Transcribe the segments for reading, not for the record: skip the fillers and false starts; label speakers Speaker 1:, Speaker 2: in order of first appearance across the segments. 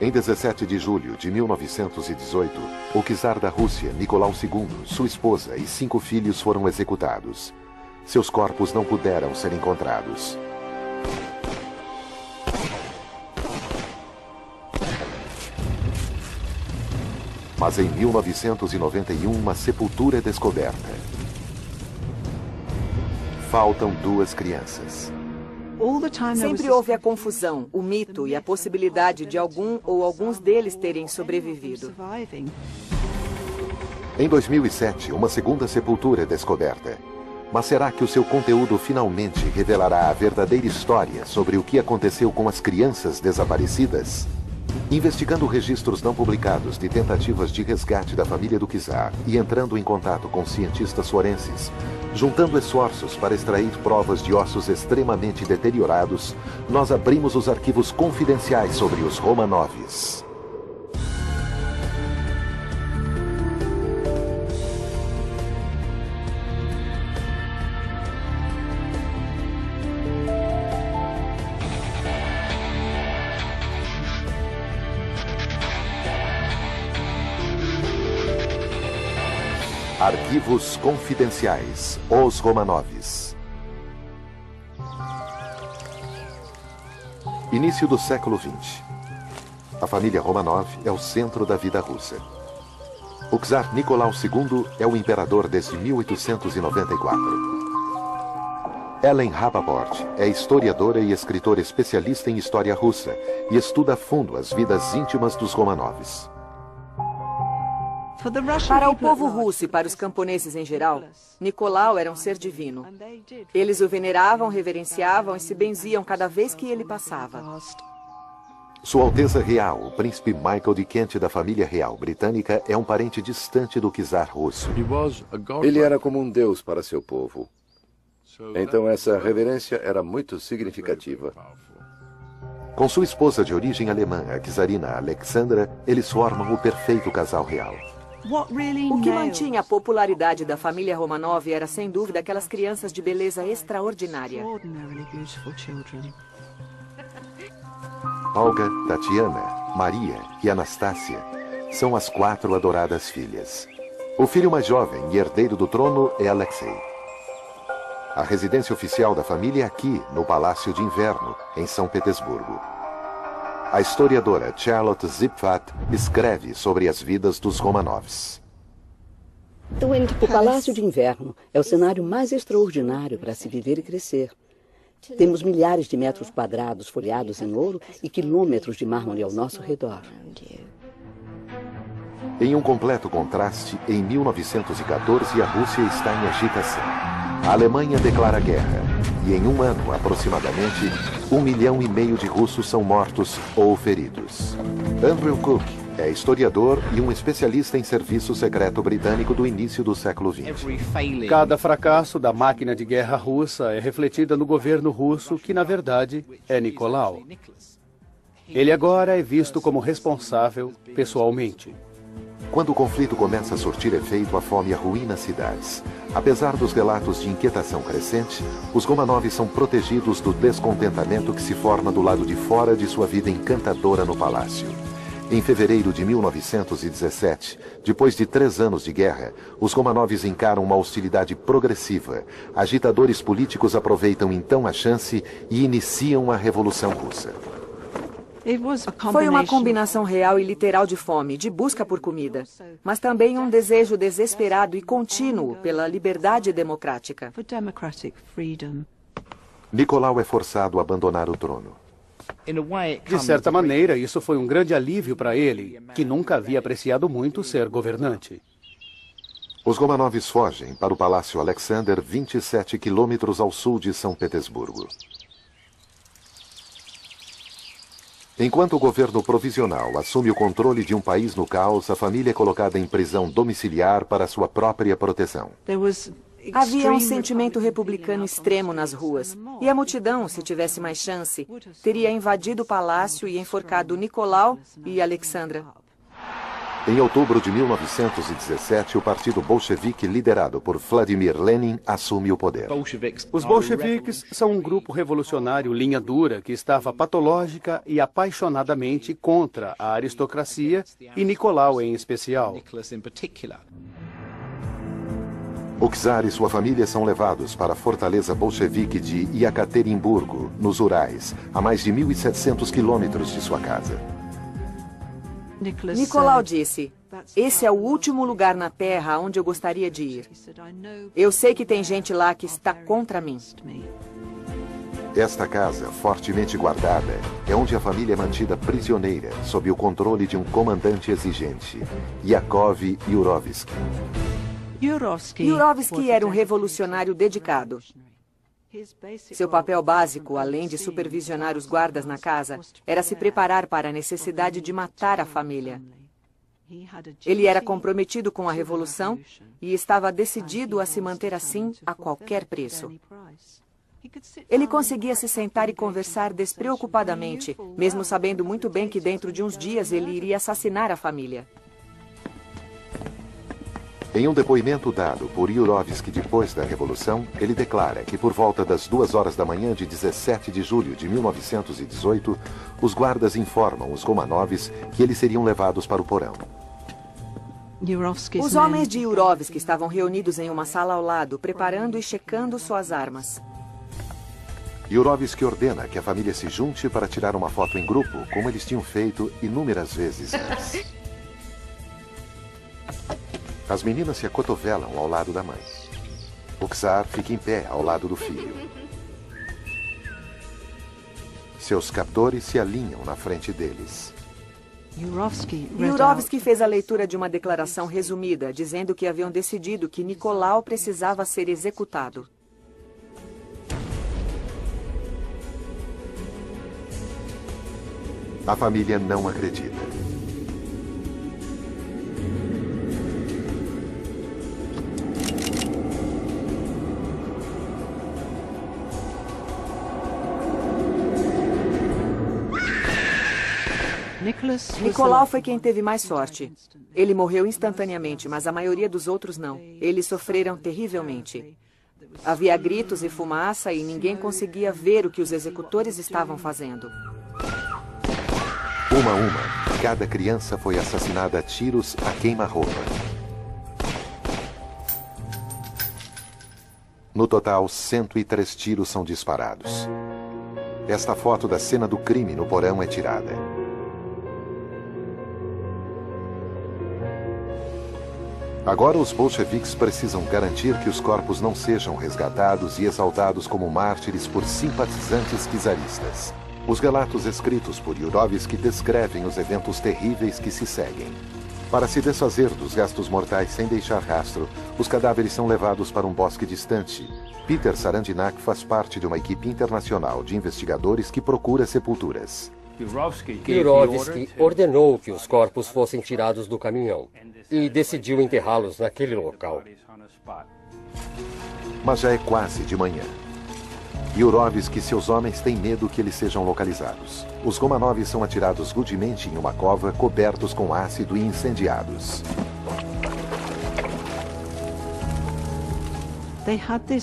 Speaker 1: Em 17 de julho de 1918, o czar da Rússia, Nicolau II, sua esposa e 5 filhos foram executados. Seus corpos não puderam ser encontrados. Mas em 1991, uma sepultura é descoberta. Faltam 2 crianças.
Speaker 2: Sempre houve a confusão, o mito e a possibilidade de algum ou alguns deles terem sobrevivido.
Speaker 1: Em 2007, uma segunda sepultura é descoberta. Mas será que o seu conteúdo finalmente revelará a verdadeira história sobre o que aconteceu com as crianças desaparecidas? Investigando registros não publicados de tentativas de resgate da família do czar e entrando em contato com cientistas forenses, juntando esforços para extrair provas de ossos extremamente deteriorados, nós abrimos os arquivos confidenciais sobre os Romanoves. Arquivos confidenciais, os Romanoves. Início do século XX. A família Romanov é o centro da vida russa. O czar Nicolau II é o imperador desde 1894. Ellen Rapoport é historiadora e escritora especialista em história russa e estuda a fundo as vidas íntimas dos Romanovs.
Speaker 2: Para o povo russo e para os camponeses em geral, Nicolau era um ser divino. Eles o veneravam, reverenciavam e se benziam cada vez que ele passava.
Speaker 1: Sua Alteza Real, o príncipe Michael de Kent da família real britânica, é um parente distante do czar russo.
Speaker 3: Ele era como um deus para seu povo. Então essa reverência era muito significativa.
Speaker 1: Com sua esposa de origem alemã, a czarina Alexandra, eles formam o perfeito casal real.
Speaker 2: O que mantinha a popularidade da família Romanov era, sem dúvida, aquelas crianças de beleza extraordinária.
Speaker 1: Olga, Tatiana, Maria e Anastácia são as 4 adoradas filhas. O filho mais jovem e herdeiro do trono é Alexei. A residência oficial da família é aqui, no Palácio de Inverno, em São Petersburgo. A historiadora Charlotte Zipfat escreve sobre as vidas dos Romanovs.
Speaker 4: O Palácio de Inverno é o cenário mais extraordinário para se viver e crescer. Temos milhares de metros quadrados folheados em ouro e quilômetros de mármore ao nosso redor.
Speaker 1: Em um completo contraste, em 1914 a Rússia está em agitação. A Alemanha declara guerra e em um ano, aproximadamente, 1,5 milhão de russos são mortos ou feridos. Andrew Cook é historiador e um especialista em serviço secreto britânico do início do século XX.
Speaker 5: Cada fracasso da máquina de guerra russa é refletida no governo russo, que na verdade é Nicolau. Ele agora é visto como responsável pessoalmente.
Speaker 1: Quando o conflito começa a surtir efeito, a fome arruína cidades. Apesar dos relatos de inquietação crescente, os Romanovs são protegidos do descontentamento que se forma do lado de fora de sua vida encantadora no palácio. Em fevereiro de 1917, depois de 3 anos de guerra, os Romanovs encaram uma hostilidade progressiva. Agitadores políticos aproveitam então a chance e iniciam a Revolução Russa.
Speaker 2: Foi uma combinação real e literal de fome, de busca por comida, mas também um desejo desesperado e contínuo pela liberdade democrática.
Speaker 1: Nicolau é forçado a abandonar o trono.
Speaker 5: De certa maneira, isso foi um grande alívio para ele, que nunca havia apreciado muito ser governante.
Speaker 1: Os Romanovs fogem para o Palácio Alexander, 27 quilômetros ao sul de São Petersburgo. Enquanto o governo provisional assume o controle de um país no caos, a família é colocada em prisão domiciliar para sua própria proteção.
Speaker 2: Havia um sentimento republicano extremo nas ruas, e a multidão, se tivesse mais chance, teria invadido o palácio e enforcado Nicolau e Alexandra.
Speaker 1: Em outubro de 1917, o partido bolchevique liderado por Vladimir Lenin assume o poder.
Speaker 5: Os bolcheviques são um grupo revolucionário linha dura que estava patológica e apaixonadamente contra a aristocracia e Nicolau em especial.
Speaker 1: O czar e sua família são levados para a fortaleza bolchevique de Yekaterinburgo, nos Urais, a mais de 1.700 quilômetros de sua casa.
Speaker 2: Nicolau disse: "Esse é o último lugar na Terra onde eu gostaria de ir. Eu sei que tem gente lá que está contra mim."
Speaker 1: Esta casa, fortemente guardada, é onde a família é mantida prisioneira, sob o controle de um comandante exigente, Yakov Yurovsky.
Speaker 2: Yurovsky era um revolucionário dedicado. Seu papel básico, além de supervisionar os guardas na casa, era se preparar para a necessidade de matar a família. Ele era comprometido com a revolução e estava decidido a se manter assim a qualquer preço. Ele conseguia se sentar e conversar despreocupadamente, mesmo sabendo muito bem que dentro de uns dias ele iria assassinar a família.
Speaker 1: Em um depoimento dado por Yurovsky depois da Revolução, ele declara que por volta das 2 horas da manhã de 17 de julho de 1918, os guardas informam os Romanovs que eles seriam levados para o porão.
Speaker 2: Os homens de Yurovsky estavam reunidos em uma sala ao lado, preparando e checando suas armas.
Speaker 1: Yurovsky ordena que a família se junte para tirar uma foto em grupo, como eles tinham feito inúmeras vezes antes. As meninas se acotovelam ao lado da mãe. O czar fica em pé ao lado do filho. Seus captores se alinham na frente deles.
Speaker 2: Yurovsky fez a leitura de uma declaração resumida, dizendo que haviam decidido que Nicolau precisava ser executado.
Speaker 1: A família não acredita.
Speaker 2: Nicolau foi quem teve mais sorte. Ele morreu instantaneamente, mas a maioria dos outros não. Eles sofreram terrivelmente. Havia gritos e fumaça e ninguém conseguia ver o que os executores estavam fazendo.
Speaker 1: Uma a uma, cada criança foi assassinada a tiros a queima-roupa. No total, 103 tiros são disparados. Esta foto da cena do crime no porão é tirada. Agora os bolcheviques precisam garantir que os corpos não sejam resgatados e exaltados como mártires por simpatizantes czaristas. Os relatos escritos por Yurovsky descrevem os eventos terríveis que se seguem. Para se desfazer dos restos mortais sem deixar rastro, os cadáveres são levados para um bosque distante. Peter Sarandinak faz parte de uma equipe internacional de investigadores que procura sepulturas.
Speaker 6: Yurovsky ordenou que os corpos fossem tirados do caminhão e decidiu enterrá-los naquele local.
Speaker 1: Mas já é quase de manhã. Yurovsky e seus homens têm medo que eles sejam localizados. Os Romanovs são atirados rudemente em uma cova, cobertos com ácido e incendiados.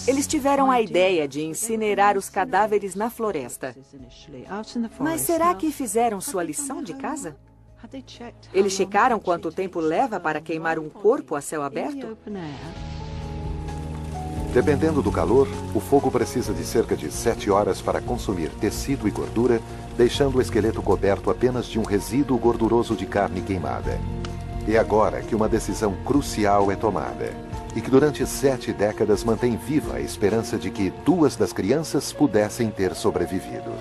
Speaker 2: Eles tiveram a ideia de incinerar os cadáveres na floresta. Mas será que fizeram sua lição de casa? Eles checaram quanto tempo leva para queimar um corpo a céu aberto?
Speaker 1: Dependendo do calor, o fogo precisa de cerca de 7 horas para consumir tecido e gordura, deixando o esqueleto coberto apenas de um resíduo gorduroso de carne queimada. É agora que uma decisão crucial é tomada, e que durante 7 décadas mantém viva a esperança de que 2 das crianças pudessem ter sobrevivido.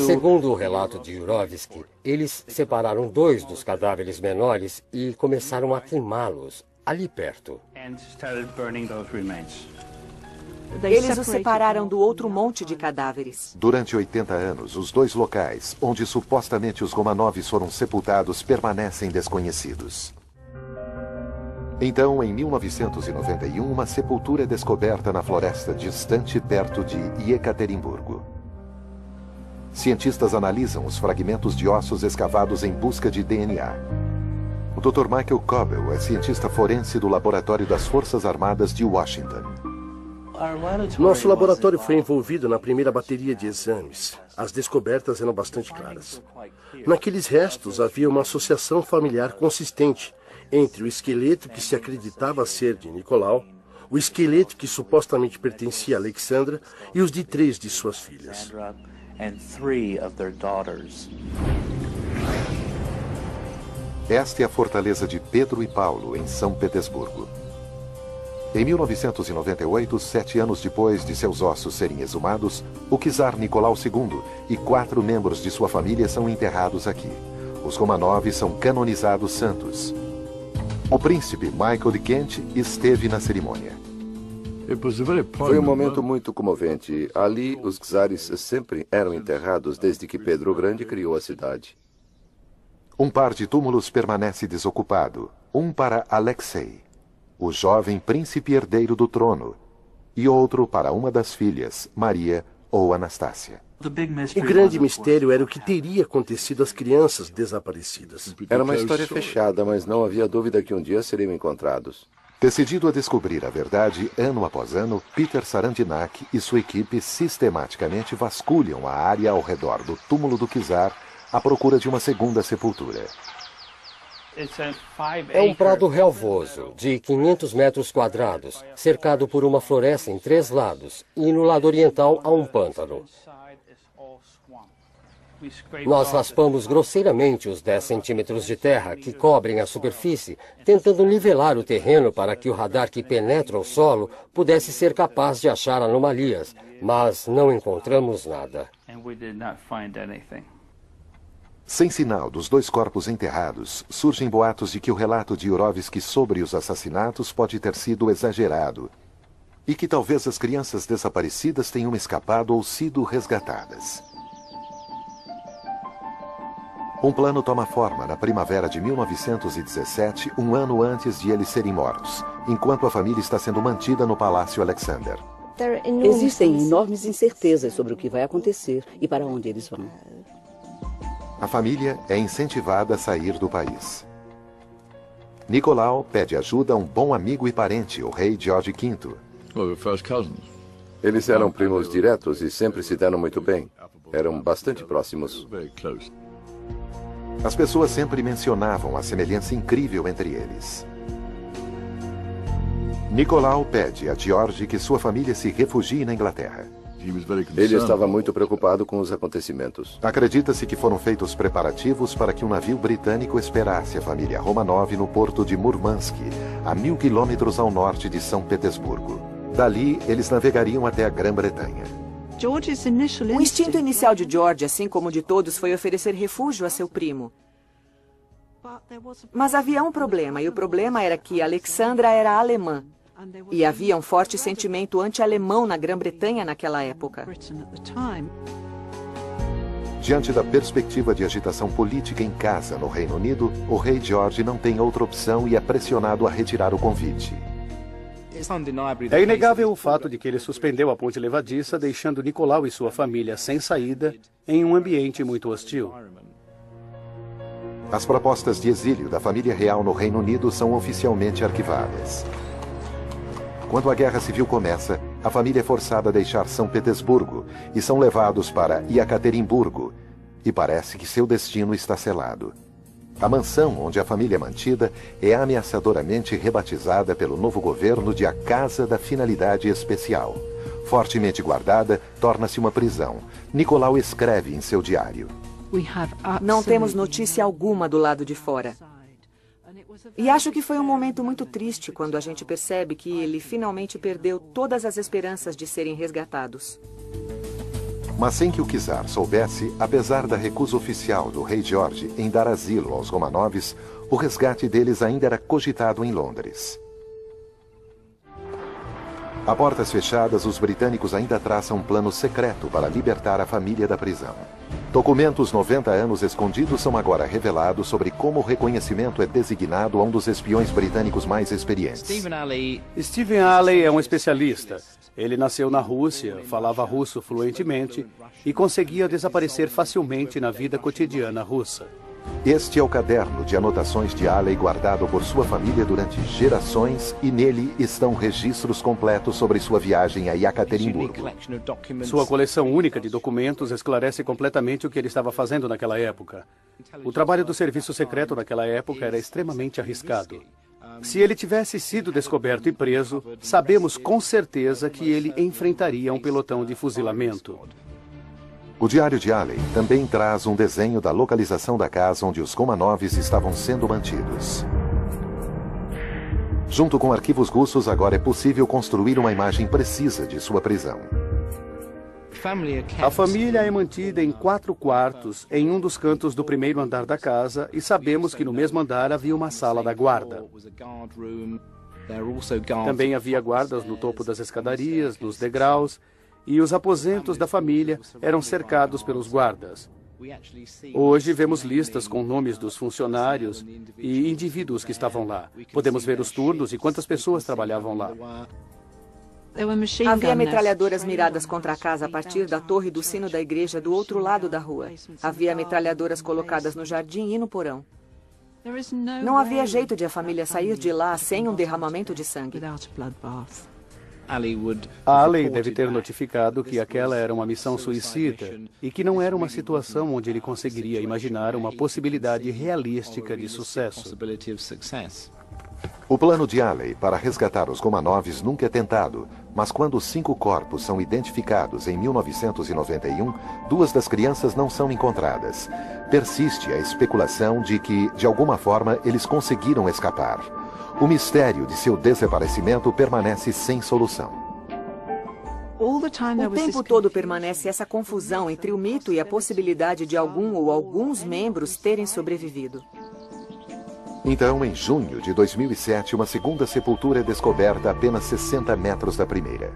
Speaker 6: Segundo o relato de Yurovsky, eles separaram 2 dos cadáveres menores e começaram a queimá-los ali perto.
Speaker 2: Eles os separaram do outro monte de cadáveres.
Speaker 1: Durante 80 anos, os 2 locais onde supostamente os Romanovs foram sepultados permanecem desconhecidos. Então, em 1991, uma sepultura é descoberta na floresta distante perto de Yekaterinburgo. Cientistas analisam os fragmentos de ossos escavados em busca de DNA. O Dr. Michael Coble é cientista forense do Laboratório das Forças Armadas de Washington.
Speaker 7: Nosso laboratório foi envolvido na primeira bateria de exames. As descobertas eram bastante claras. Naqueles restos havia uma associação familiar consistente entre o esqueleto que se acreditava ser de Nicolau, o esqueleto que supostamente pertencia a Alexandra e os de 3 de suas filhas.
Speaker 1: Esta é a fortaleza de Pedro e Paulo, em São Petersburgo. Em 1998, 7 anos depois de seus ossos serem exumados, o czar Nicolau II e 4 membros de sua família são enterrados aqui. Os Romanov são canonizados santos. O príncipe Michael de Kent esteve na cerimônia.
Speaker 3: Foi um momento muito comovente. Ali, os czares sempre eram enterrados desde que Pedro o Grande criou a cidade.
Speaker 1: Um par de túmulos permanece desocupado. Um para Alexei, o jovem príncipe herdeiro do trono, e outro para uma das filhas, Maria ou Anastácia.
Speaker 7: O grande mistério era o que teria acontecido às crianças desaparecidas.
Speaker 3: Era uma história fechada, mas não havia dúvida que um dia seriam encontrados.
Speaker 1: Decidido a descobrir a verdade, ano após ano, Peter Sarandinak e sua equipe sistematicamente vasculham a área ao redor do túmulo do czar à procura de uma segunda sepultura.
Speaker 6: É um prado relvoso, de 500 metros quadrados, cercado por uma floresta em 3 lados, e no lado oriental há um pântano. Nós raspamos grosseiramente os 10 centímetros de terra que cobrem a superfície, tentando nivelar o terreno para que o radar que penetra o solo pudesse ser capaz de achar anomalias, mas não encontramos nada.
Speaker 1: Sem sinal dos 2 corpos enterrados, surgem boatos de que o relato de Yurovsky sobre os assassinatos pode ter sido exagerado e que talvez as crianças desaparecidas tenham escapado ou sido resgatadas. Um plano toma forma na primavera de 1917, um ano antes de eles serem mortos, enquanto a família está sendo mantida no Palácio Alexander.
Speaker 4: Existem enormes incertezas sobre o que vai acontecer e para onde eles vão.
Speaker 1: A família é incentivada a sair do país. Nicolau pede ajuda a um bom amigo e parente, o rei George V.
Speaker 3: Eles eram primos diretos e sempre se deram muito bem. Eram bastante próximos.
Speaker 1: As pessoas sempre mencionavam a semelhança incrível entre eles. Nicolau pede a George que sua família se refugie na Inglaterra.
Speaker 3: Ele estava muito preocupado com os acontecimentos.
Speaker 1: Acredita-se que foram feitos preparativos para que um navio britânico esperasse a família Romanov no porto de Murmansk, a 1000 quilômetros ao norte de São Petersburgo. Dali, eles navegariam até a Grã-Bretanha.
Speaker 2: O instinto inicial de George, assim como de todos, foi oferecer refúgio a seu primo. Mas havia um problema, e o problema era que Alexandra era alemã. E havia um forte sentimento anti-alemão na Grã-Bretanha naquela época.
Speaker 1: Diante da perspectiva de agitação política em casa no Reino Unido, o rei George não tem outra opção e é pressionado a retirar o convite.
Speaker 5: É inegável o fato de que ele suspendeu a ponte levadiça, deixando Nicolau e sua família sem saída, em um ambiente muito hostil.
Speaker 1: As propostas de exílio da família real no Reino Unido são oficialmente arquivadas. Quando a Guerra Civil começa, a família é forçada a deixar São Petersburgo e são levados para Iekaterimburgo, e parece que seu destino está selado. A mansão onde a família é mantida é ameaçadoramente rebatizada pelo novo governo de a Casa da Finalidade Especial. Fortemente guardada, torna-se uma prisão. Nicolau escreve em seu diário:
Speaker 2: Não temos notícia alguma do lado de fora. E acho que foi um momento muito triste quando a gente percebe que ele finalmente perdeu todas as esperanças de serem resgatados.
Speaker 1: Mas sem que o czar soubesse, apesar da recusa oficial do rei George em dar asilo aos Romanovs, o resgate deles ainda era cogitado em Londres. A portas fechadas, os britânicos ainda traçam um plano secreto para libertar a família da prisão. Documentos 90 anos escondidos são agora revelados sobre como o reconhecimento é designado a um dos espiões britânicos mais experientes.
Speaker 5: Stephen Alley é um especialista. Ele nasceu na Rússia, falava russo fluentemente e conseguia desaparecer facilmente na vida cotidiana russa.
Speaker 1: Este é o caderno de anotações de Alley guardado por sua família durante gerações e nele estão registros completos sobre sua viagem a Yekaterinburgo.
Speaker 5: Sua coleção única de documentos esclarece completamente o que ele estava fazendo naquela época. O trabalho do serviço secreto naquela época era extremamente arriscado. Se ele tivesse sido descoberto e preso, sabemos com certeza que ele enfrentaria um pelotão de fuzilamento.
Speaker 1: O diário de Alley também traz um desenho da localização da casa onde os Romanovs estavam sendo mantidos. Junto com arquivos russos, agora é possível construir uma imagem precisa de sua prisão.
Speaker 5: A família é mantida em 4 quartos, em um dos cantos do primeiro andar da casa, e sabemos que no mesmo andar havia uma sala da guarda. Também havia guardas no topo das escadarias, nos degraus, e os aposentos da família eram cercados pelos guardas. Hoje vemos listas com nomes dos funcionários e indivíduos que estavam lá. Podemos ver os turnos e quantas pessoas trabalhavam lá.
Speaker 2: Havia metralhadoras miradas contra a casa a partir da torre do sino da igreja do outro lado da rua. Havia metralhadoras colocadas no jardim e no porão. Não havia jeito de a família sair de lá sem um derramamento de sangue.
Speaker 5: Alley deve ter notificado que aquela era uma missão suicida e que não era uma situação onde ele conseguiria imaginar uma possibilidade realística de sucesso.
Speaker 1: O plano de Alley para resgatar os Romanovs nunca é tentado, mas quando os 5 corpos são identificados em 1991, 2 das crianças não são encontradas. Persiste a especulação de que, de alguma forma, eles conseguiram escapar. O mistério de seu desaparecimento permanece sem solução.
Speaker 2: O tempo todo permanece essa confusão entre o mito e a possibilidade de algum ou alguns membros terem sobrevivido.
Speaker 1: Então, em junho de 2007, uma segunda sepultura é descoberta a apenas 60 metros da primeira.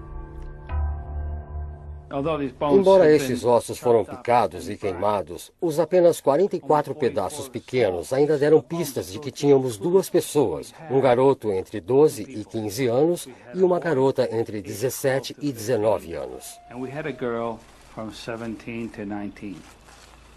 Speaker 6: Embora estes ossos foram picados e queimados, os apenas 44 pedaços pequenos ainda deram pistas de que tínhamos 2 pessoas, um garoto entre 12 e 15 anos e uma garota entre 17 e 19 anos.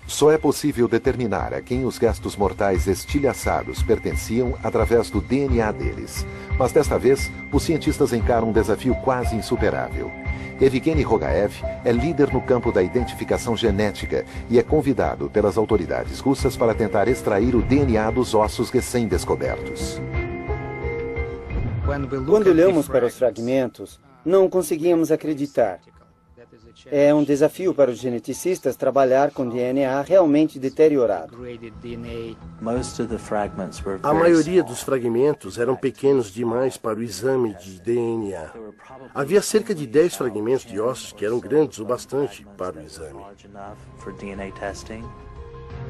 Speaker 1: Só é possível determinar a quem os restos mortais estilhaçados pertenciam através do DNA deles. Mas desta vez, os cientistas encaram um desafio quase insuperável. Evgeny Rogaev é líder no campo da identificação genética e é convidado pelas autoridades russas para tentar extrair o DNA dos ossos recém-descobertos.
Speaker 8: Quando olhamos para os fragmentos, não conseguíamos acreditar. É um desafio para os geneticistas trabalhar com DNA realmente deteriorado.
Speaker 7: A maioria dos fragmentos eram pequenos demais para o exame de DNA. Havia cerca de 10 fragmentos de ossos que eram grandes o bastante para o exame.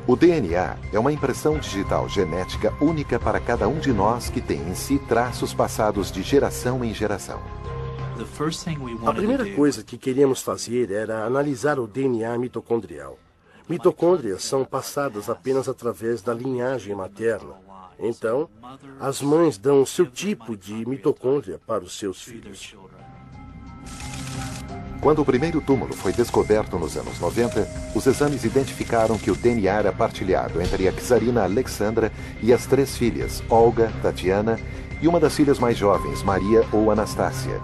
Speaker 1: O DNA é uma impressão digital genética única para cada um de nós que tem em si traços passados de geração em geração.
Speaker 7: A primeira coisa que queríamos fazer era analisar o DNA mitocondrial. Mitocôndrias são passadas apenas através da linhagem materna. Então, as mães dão o seu tipo de mitocôndria para os seus filhos.
Speaker 1: Quando o primeiro túmulo foi descoberto nos anos 90, os exames identificaram que o DNA era partilhado entre a czarina Alexandra e as 3 filhas, Olga, Tatiana, e uma das filhas mais jovens, Maria ou Anastácia.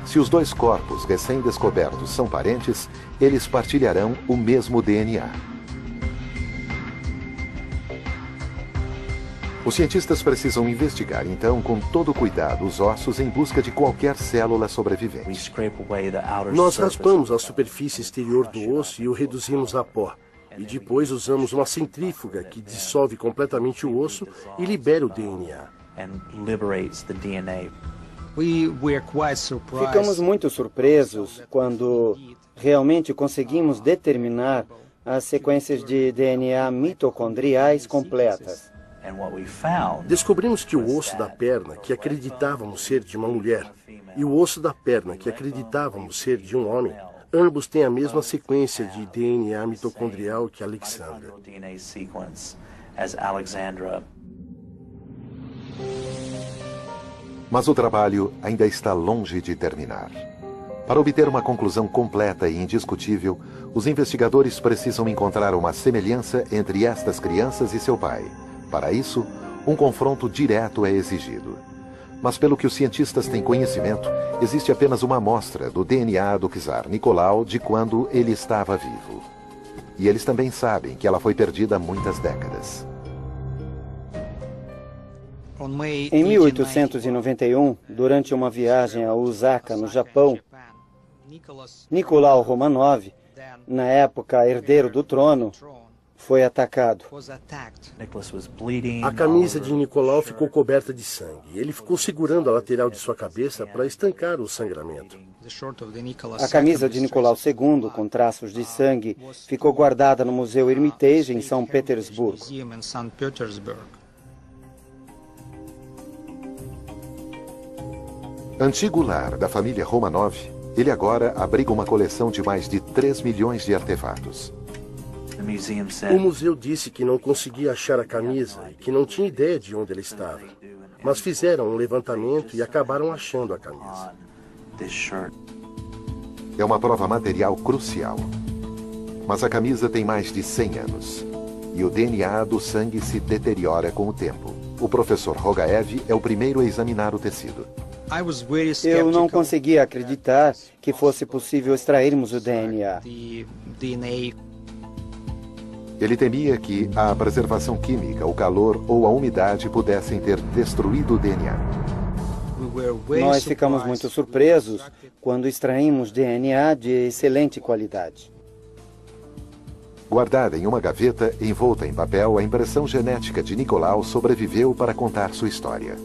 Speaker 1: Se os 2 corpos recém-descobertos são parentes, eles partilharão o mesmo DNA. Os cientistas precisam investigar, então, com todo cuidado, os ossos em busca de qualquer célula sobrevivente.
Speaker 7: Nós raspamos a superfície exterior do osso e o reduzimos a pó. E depois usamos uma centrífuga que dissolve completamente o osso e libera o DNA.
Speaker 8: Ficamos muito surpresos quando realmente conseguimos determinar as sequências de DNA mitocondriais completas.
Speaker 7: Descobrimos que o osso da perna, que acreditávamos ser de uma mulher, e o osso da perna, que acreditávamos ser de um homem, ambos têm a mesma sequência de DNA mitocondrial que Alexandra.
Speaker 1: Mas o trabalho ainda está longe de terminar. Para obter uma conclusão completa e indiscutível, os investigadores precisam encontrar uma semelhança entre estas crianças e seu pai. Para isso, um confronto direto é exigido. Mas pelo que os cientistas têm conhecimento, existe apenas uma amostra do DNA do czar Nicolau de quando ele estava vivo. E eles também sabem que ela foi perdida há muitas décadas.
Speaker 8: Em 1891, durante uma viagem a Osaka, no Japão, Nicolau Romanov, na época herdeiro do trono, foi atacado.
Speaker 7: A camisa de Nicolau ficou coberta de sangue. Ele ficou segurando a lateral de sua cabeça para estancar o sangramento.
Speaker 8: A camisa de Nicolau II, com traços de sangue, ficou guardada no Museu Hermitage, em São Petersburgo.
Speaker 1: Antigo lar da família Romanov, ele agora abriga uma coleção de mais de 3 milhões de artefatos.
Speaker 7: O museu disse que não conseguia achar a camisa e que não tinha ideia de onde ela estava. Mas fizeram um levantamento e acabaram achando a camisa.
Speaker 1: É uma prova material crucial. Mas a camisa tem mais de 100 anos. E o DNA do sangue se deteriora com o tempo. O professor Rogaev é o primeiro a examinar o tecido.
Speaker 8: Eu não conseguia acreditar que fosse possível extrairmos o DNA.
Speaker 1: Ele temia que a preservação química, o calor ou a umidade pudessem ter destruído o DNA.
Speaker 8: Nós ficamos muito surpresos quando extraímos DNA de excelente qualidade.
Speaker 1: Guardada em uma gaveta, envolta em papel, a impressão genética de Nicolau sobreviveu para contar sua história.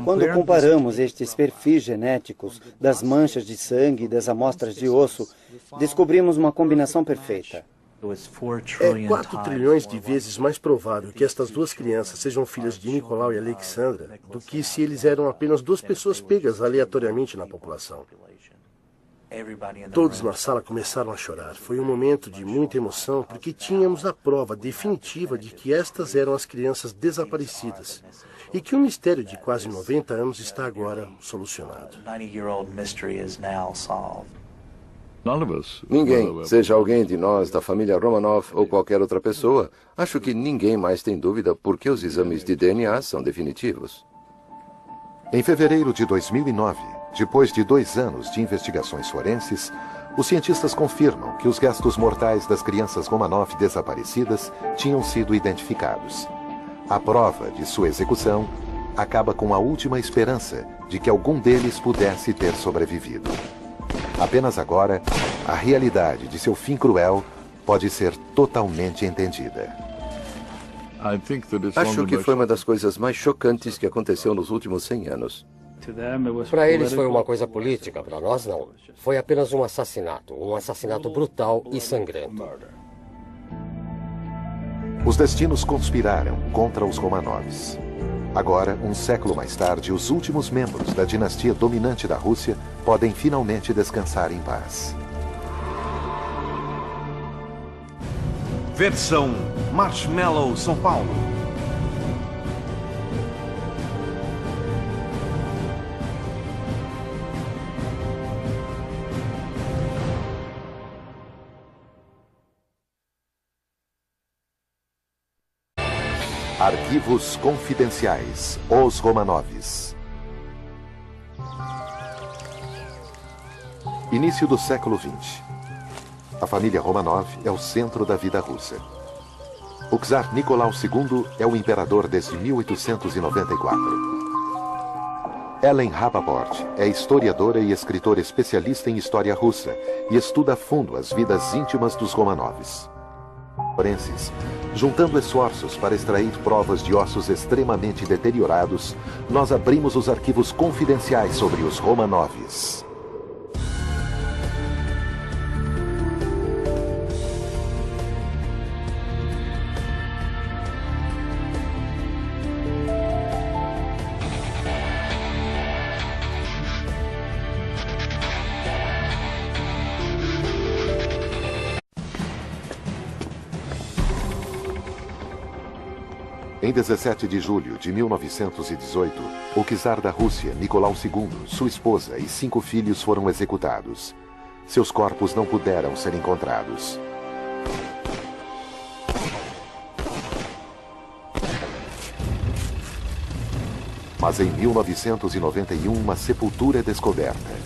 Speaker 8: Quando comparamos estes perfis genéticos das manchas de sangue e das amostras de osso, descobrimos uma combinação perfeita.
Speaker 7: É 4 trilhões de vezes mais provável que estas duas crianças sejam filhas de Nicolau e Alexandra do que se eles eram apenas duas pessoas pegas aleatoriamente na população. Todos na sala começaram a chorar. Foi um momento de muita emoção porque tínhamos a prova definitiva de que estas eram as crianças desaparecidas e que o mistério de quase 90 anos está agora solucionado.
Speaker 3: Ninguém, seja alguém de nós, da família Romanov ou qualquer outra pessoa, acho que ninguém mais tem dúvida porque os exames de DNA são definitivos.
Speaker 1: Em fevereiro de 2009, depois de 2 anos de investigações forenses, os cientistas confirmam que os restos mortais das crianças Romanov desaparecidas tinham sido identificados. A prova de sua execução acaba com a última esperança de que algum deles pudesse ter sobrevivido. Apenas agora, a realidade de seu fim cruel pode ser totalmente entendida.
Speaker 3: Acho que foi uma das coisas mais chocantes que aconteceu nos últimos 100 anos.
Speaker 6: Para eles foi uma coisa política, para nós não. Foi apenas um assassinato brutal e sangrento.
Speaker 1: Os destinos conspiraram contra os Romanovs. Agora, um século mais tarde, os últimos membros da dinastia dominante da Rússia podem finalmente descansar em paz.
Speaker 9: Versão Marshmallow São Paulo.
Speaker 1: Arquivos confidenciais. Os Romanovs. Início do século XX. A família Romanov é o centro da vida russa. O czar Nicolau II é o imperador desde 1894. Ellen Rapaport é historiadora e escritora especialista em história russa e estuda a fundo as vidas íntimas dos Romanovs. Forenses, juntando esforços para extrair provas de ossos extremamente deteriorados, nós abrimos os arquivos confidenciais sobre os Romanovs. Em Em 17 de julho de 1918, o czar da Rússia, Nicolau II, sua esposa e 5 filhos foram executados. Seus corpos não puderam ser encontrados. Mas em 1991, uma sepultura é descoberta.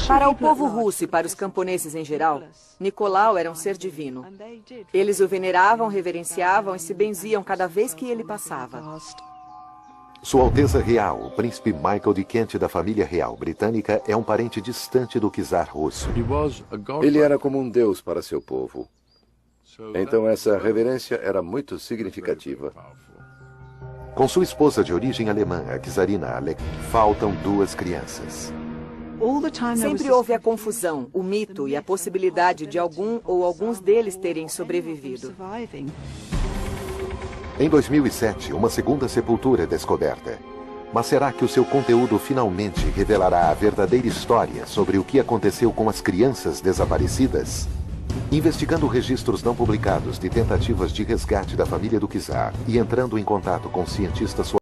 Speaker 2: Para o povo russo e para os camponeses em geral, Nicolau era um ser divino. Eles o veneravam, reverenciavam e se benziam cada vez que ele passava.
Speaker 1: Sua Alteza Real, o príncipe Michael de Kent da família real britânica, é um parente distante do czar russo.
Speaker 3: Ele era como um deus para seu povo. Então essa reverência era muito significativa.
Speaker 1: Com sua esposa de origem alemã, a czarina Alec, faltam 2 crianças.
Speaker 2: Sempre houve a confusão, o mito e a possibilidade de algum ou alguns deles terem sobrevivido.
Speaker 1: Em 2007, uma segunda sepultura é descoberta. Mas será que o seu conteúdo finalmente revelará a verdadeira história sobre o que aconteceu com as crianças desaparecidas? Investigando registros não publicados de tentativas de resgate da família do czar e entrando em contato com cientistas